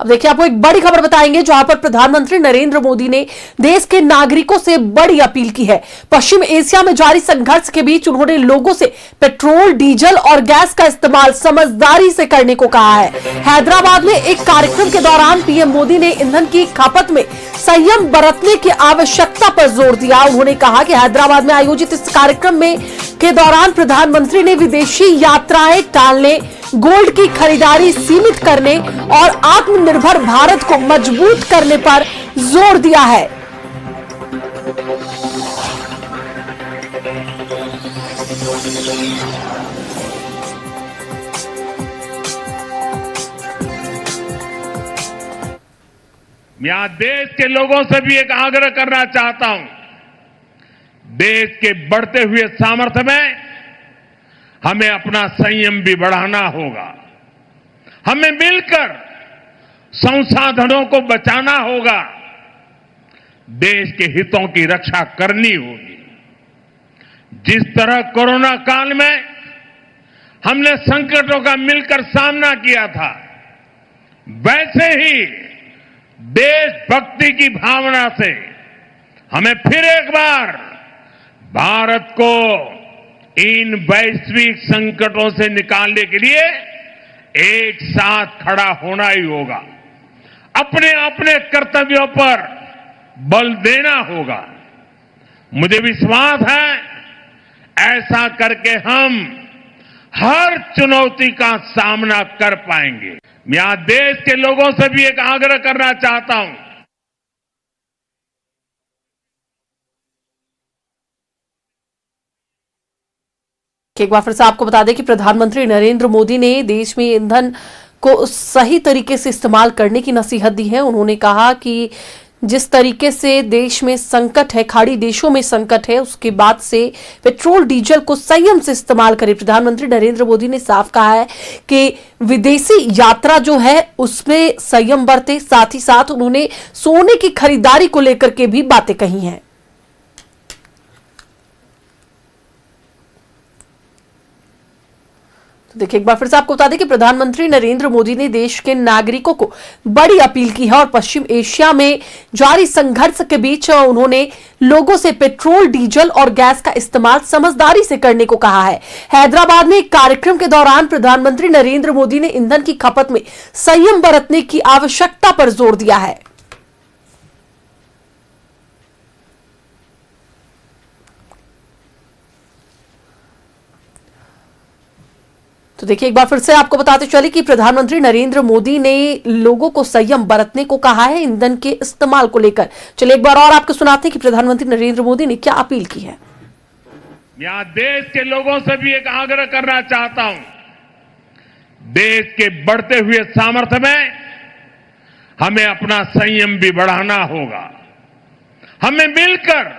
अब देखिए, आपको एक बड़ी खबर बताएंगे जहां पर प्रधानमंत्री नरेंद्र मोदी ने देश के नागरिकों से बड़ी अपील की है। पश्चिम एशिया में जारी संघर्ष के बीच उन्होंने लोगों से पेट्रोल, डीजल और गैस का इस्तेमाल समझदारी से करने को कहा है। हैदराबाद में एक कार्यक्रम के दौरान पीएम मोदी ने ईंधन की खपत में संयम बरतने की आवश्यकता पर जोर दिया। उन्होंने कहा कि हैदराबाद में आयोजित इस कार्यक्रम के दौरान प्रधानमंत्री ने विदेशी यात्राएं टालने, गोल्ड की खरीदारी सीमित करने और आत्मनिर्भर भारत को मजबूत करने पर जोर दिया है। मैं आज देश के लोगों से भी एक आग्रह करना चाहता हूं। देश के बढ़ते हुए सामर्थ्य में हमें अपना संयम भी बढ़ाना होगा। हमें मिलकर संसाधनों को बचाना होगा। देश के हितों की रक्षा करनी होगी। जिस तरह कोरोना काल में हमने संकटों का मिलकर सामना किया था, वैसे ही देशभक्ति की भावना से हमें फिर एक बार भारत को इन वैश्विक संकटों से निकालने के लिए एक साथ खड़ा होना ही होगा। अपने अपने कर्तव्यों पर बल देना होगा। मुझे विश्वास है, ऐसा करके हम हर चुनौती का सामना कर पाएंगे। मैं आज देश के लोगों से भी एक आग्रह करना चाहता हूं। एक बार फिर से आपको बता दें कि प्रधानमंत्री नरेंद्र मोदी ने देश में ईंधन को सही तरीके से इस्तेमाल करने की नसीहत दी है। उन्होंने कहा कि जिस तरीके से देश में संकट है, खाड़ी देशों में संकट है, उसके बाद से पेट्रोल डीजल को संयम से इस्तेमाल करें। प्रधानमंत्री नरेंद्र मोदी ने साफ कहा है कि विदेशी यात्रा जो है उसमें संयम बरते। साथ ही साथ उन्होंने सोने की खरीदारी को लेकर के भी बातें कही हैं। तो देखिए, एक बार फिर से आपको बता दें कि प्रधानमंत्री नरेंद्र मोदी ने देश के नागरिकों को बड़ी अपील की है और पश्चिम एशिया में जारी संघर्ष के बीच उन्होंने लोगों से पेट्रोल, डीजल और गैस का इस्तेमाल समझदारी से करने को कहा है। हैदराबाद में एक कार्यक्रम के दौरान प्रधानमंत्री नरेंद्र मोदी ने ईंधन की खपत में संयम बरतने की आवश्यकता पर जोर दिया है। तो देखिए, एक बार फिर से आपको बताते चले कि प्रधानमंत्री नरेंद्र मोदी ने लोगों को संयम बरतने को कहा है ईंधन के इस्तेमाल को लेकर। चलिए एक बार और आपको सुनाते हैं कि प्रधानमंत्री नरेंद्र मोदी ने क्या अपील की है। मैं देश के लोगों से भी एक आग्रह करना चाहता हूं। देश के बढ़ते हुए सामर्थ्य में हमें अपना संयम भी बढ़ाना होगा। हमें मिलकर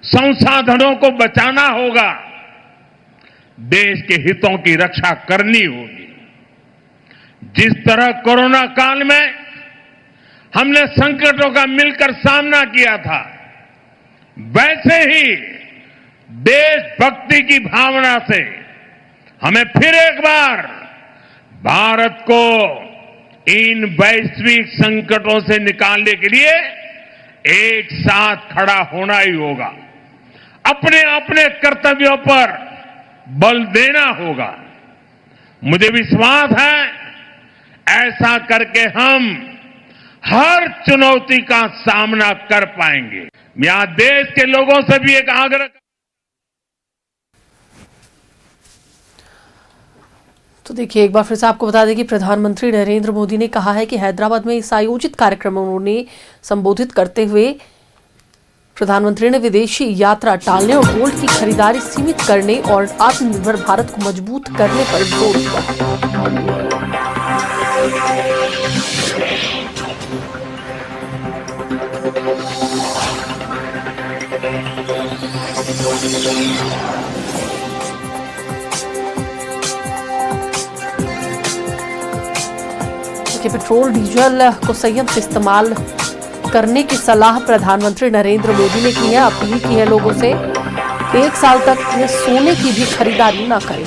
संसाधनों को बचाना होगा। देश के हितों की रक्षा करनी होगी। जिस तरह कोरोना काल में हमने संकटों का मिलकर सामना किया था, वैसे ही देशभक्ति की भावना से हमें फिर एक बार भारत को इन वैश्विक संकटों से निकालने के लिए एक साथ खड़ा होना ही होगा। अपने अपने कर्तव्यों पर बल देना होगा। मुझे विश्वास है, ऐसा करके हम हर चुनौती का सामना कर पाएंगे। मैं आज देश के लोगों से भी एक आग्रह। तो देखिए, एक बार फिर से आपको बता दें कि प्रधानमंत्री नरेंद्र मोदी ने कहा है कि हैदराबाद में इस आयोजित कार्यक्रम में उन्होंने संबोधित करते हुए प्रधानमंत्री ने विदेशी यात्रा टालने और गोल्ड की खरीदारी सीमित करने और आत्मनिर्भर भारत को मजबूत करने पर जोर दिया। पेट्रोल, डीजल को संयम से इस्तेमाल करने की सलाह प्रधानमंत्री नरेंद्र मोदी ने की है। अपील की है लोगों से कि 1 साल तक वे सोने की भी खरीदारी न करें।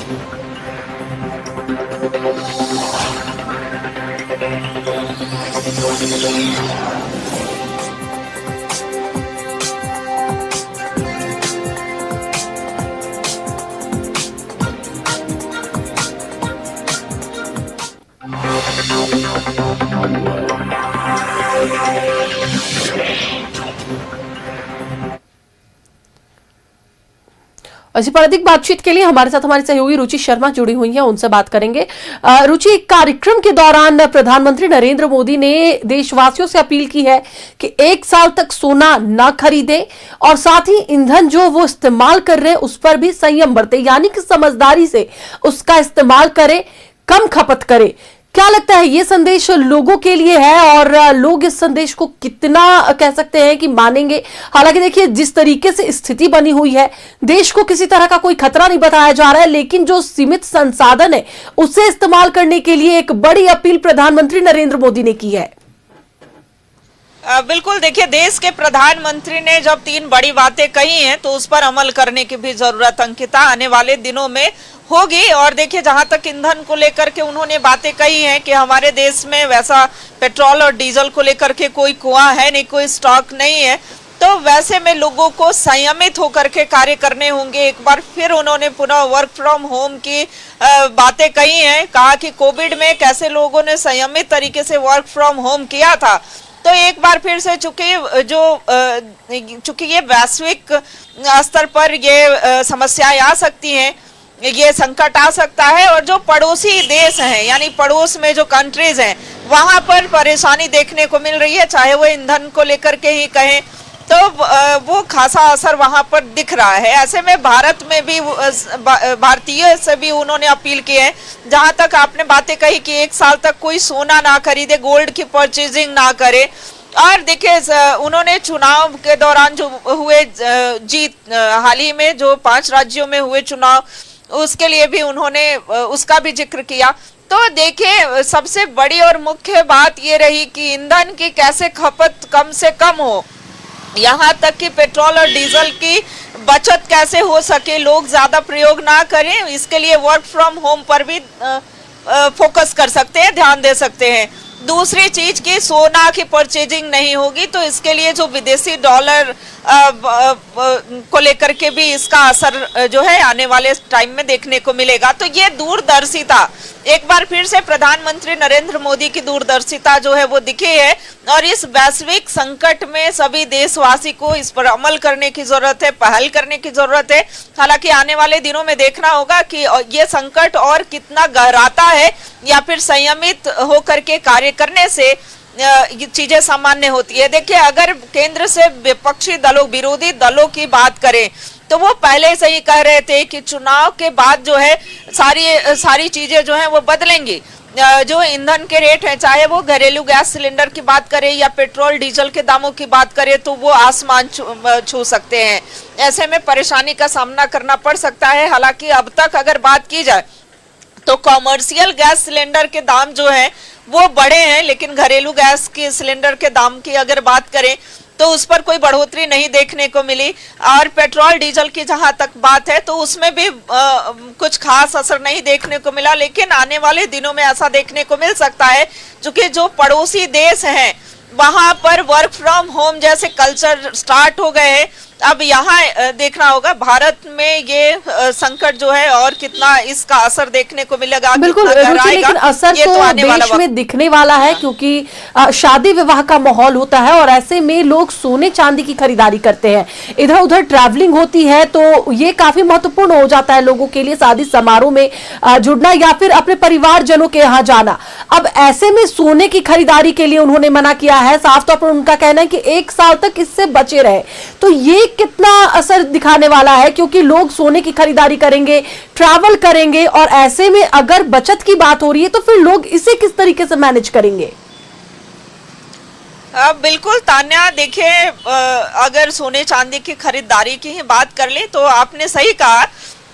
इसी पर अधिक बातचीत के लिए हमारे साथ हमारी सहयोगी रुचि शर्मा जुड़ी हुई हैं, उनसे बात करेंगे। रुचि, कार्यक्रम के दौरान प्रधानमंत्री नरेंद्र मोदी ने देशवासियों से अपील की है कि 1 साल तक सोना न खरीदे और साथ ही ईंधन जो वो इस्तेमाल कर रहे हैं उस पर भी संयम बरते, यानी कि समझदारी से उसका इस्तेमाल करें, कम खपत करें। क्या लगता है ये संदेश लोगों के लिए है और लोग इस संदेश को कितना कह सकते हैं कि मानेंगे? हालांकि देखिए, जिस तरीके से स्थिति बनी हुई है, देश को किसी तरह का कोई खतरा नहीं बताया जा रहा है, लेकिन जो सीमित संसाधन है उसे इस्तेमाल करने के लिए एक बड़ी अपील प्रधानमंत्री नरेंद्र मोदी ने की है। बिल्कुल, देखिए, देश के प्रधानमंत्री ने जब 3 बड़ी बातें कही हैं तो उस पर अमल करने की भी जरूरत अंकिता आने वाले दिनों में होगी। और देखिए, जहां तक ईंधन को लेकर के उन्होंने बातें कही हैं कि हमारे देश में वैसा पेट्रोल और डीजल को लेकर के कोई कुआं है नहीं, कोई स्टॉक नहीं है, तो वैसे में लोगों को संयमित होकर के कार्य करने होंगे। एक बार फिर उन्होंने पुनः वर्क फ्रॉम होम की बातें कही हैं, कहा कि कोविड में कैसे लोगों ने संयमित तरीके से वर्क फ्रॉम होम किया था। तो एक बार फिर से चूंकि ये वैश्विक स्तर पर ये समस्याएं आ सकती हैं, ये संकट आ सकता है, और जो पड़ोसी देश हैं यानी पड़ोस में जो कंट्रीज हैं वहां पर परेशानी देखने को मिल रही है, चाहे वो ईंधन को लेकर के ही कहें, तो वो खासा असर वहां पर दिख रहा है। ऐसे में भारत में भी भारतीय से भी उन्होंने अपील की है, जहां तक आपने बातें कही कि 1 साल तक कोई सोना ना खरीदे, गोल्ड की परचेजिंग ना करे। और देखिए, उन्होंने चुनाव के दौरान जो हुए हाल ही में जो 5 राज्यों में हुए चुनाव, उसके लिए भी उन्होंने उसका भी जिक्र किया। तो देखिए, सबसे बड़ी और मुख्य बात ये रही कि ईंधन की कैसे खपत कम से कम हो, यहाँ तक कि पेट्रोल और डीजल की बचत कैसे हो सके, लोग ज्यादा प्रयोग ना करें। इसके लिए वर्क फ्रॉम होम पर भी फोकस कर सकते हैं, ध्यान दे सकते हैं। दूसरी चीज की सोना की परचेजिंग नहीं होगी, तो इसके लिए जो विदेशी डॉलर को लेकर के भी इसका असर जो है आने वाले टाइम में देखने को मिलेगा। तो ये दूरदर्शिता, एक बार फिर से प्रधानमंत्री नरेंद्र मोदी की दूरदर्शिता जो है वो दिखी है, और इस वैश्विक संकट में सभी देशवासी को इस पर अमल करने की जरूरत है, पहल करने की जरूरत है। हालांकि आने वाले दिनों में देखना होगा कि ये संकट और कितना गहराता है, या फिर संयमित होकर के कार्य करने से ये चीजें सामान्य होती है। देखिए, अगर केंद्र से विपक्षी दलों, विरोधी दलों की बात करें, तो वो पहले से ही कह रहे थे कि चुनाव के बाद जो है सारी चीजें जो है वो बदलेंगी। जो ईंधन के रेट है, चाहे वो घरेलू गैस सिलेंडर की बात करें या पेट्रोल डीजल के दामों की बात करें, तो वो आसमान छू सकते हैं। ऐसे में परेशानी का सामना करना पड़ सकता है। हालांकि अब तक अगर बात की जाए तो कॉमर्शियल गैस सिलेंडर के दाम जो है वो बढ़े हैं, लेकिन घरेलू गैस के सिलेंडर के दाम की अगर बात करें तो उस पर कोई बढ़ोतरी नहीं देखने को मिली। और पेट्रोल डीजल की जहां तक बात है तो उसमें भी कुछ खास असर नहीं देखने को मिला, लेकिन आने वाले दिनों में ऐसा देखने को मिल सकता है, क्योंकि जो पड़ोसी देश हैं वहां पर वर्क फ्रॉम होम जैसे कल्चर स्टार्ट हो गए हैं। अब यहाँ देखना होगा भारत में ये संकट जो है और कितना इसका असर देखने को मिलेगा। बिल्कुल रुचि, लेकिन असर तो देश में दिखने वाला है, क्योंकि शादी विवाह का माहौल होता है और ऐसे में लोग सोने चांदी की खरीदारी करते हैं, इधर उधर ट्रैवलिंग होती है, तो ये काफी महत्वपूर्ण हो जाता है लोगों के लिए शादी समारोह में जुड़ना या फिर अपने परिवारजनों के यहाँ जाना। अब ऐसे में सोने की खरीदारी के लिए उन्होंने मना किया है। साफ तौर पर उनका कहना है कि 1 साल तक इससे बचे रहे। तो ये कितना असर दिखाने वाला है, क्योंकि लोग सोने की खरीदारी करेंगे, ट्रैवल करेंगे, और ऐसे में अगर बचत की बात हो रही है तो फिर लोग इसे किस तरीके से मैनेज करेंगे? बिल्कुल तान्या, देखिए, अगर सोने चांदी की खरीदारी की ही बात कर ले तो आपने सही कहा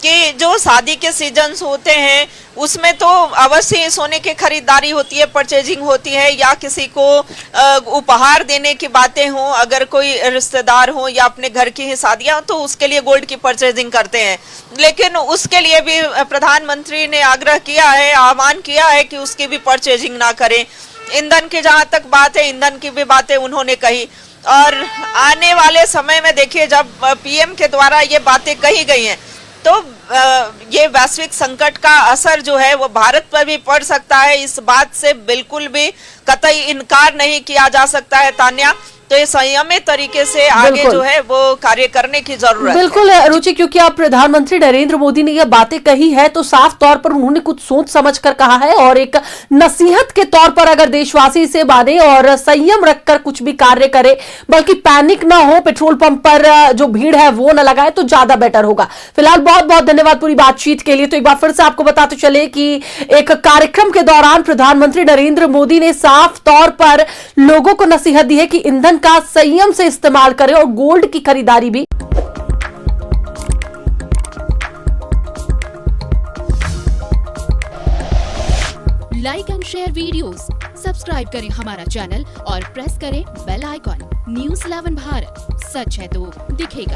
कि जो शादी के सीजन्स होते हैं उसमें तो अवश्य सोने की खरीदारी होती है, परचेजिंग होती है, या किसी को उपहार देने की बातें हों, अगर कोई रिश्तेदार हो या अपने घर की ही शादियां हो तो उसके लिए गोल्ड की परचेजिंग करते हैं। लेकिन उसके लिए भी प्रधानमंत्री ने आग्रह किया है, आह्वान किया है कि उसकी भी परचेजिंग ना करें। ईंधन की जहां तक बात है, ईंधन की भी बातें उन्होंने कही। और आने वाले समय में देखिए, जब पीएम के द्वारा ये बातें कही गई हैं तो ये वैश्विक संकट का असर जो है वो भारत पर भी पड़ सकता है। इस बात से बिल्कुल भी कतई इनकार नहीं किया जा सकता है तान्या। तो ये संयमित तरीके से आगे जो है वो कार्य करने की जरूरत है। बिल्कुल रुचि, क्योंकि अब प्रधानमंत्री नरेंद्र मोदी ने यह बातें कही है तो साफ तौर पर उन्होंने कुछ सोच समझ कर कहा है और एक नसीहत के तौर पर अगर देशवासी इसे माने और संयम रखकर कुछ भी कार्य करे, बल्कि पैनिक ना हो, पेट्रोल पंप पर जो भीड़ है वो न लगाए तो ज्यादा बेटर होगा। फिलहाल बहुत बहुत धन्यवाद पूरी बातचीत के लिए। तो एक बार फिर से आपको बताते चले कि एक कार्यक्रम के दौरान प्रधानमंत्री नरेंद्र मोदी ने साफ तौर पर लोगों को नसीहत दी है कि ईंधन का संयम से इस्तेमाल करें और गोल्ड की खरीदारी भी। Like and share videos, subscribe करें हमारा चैनल और प्रेस करें बेल आइकॉन। न्यूज़ 11 भारत, सच है तो दिखेगा।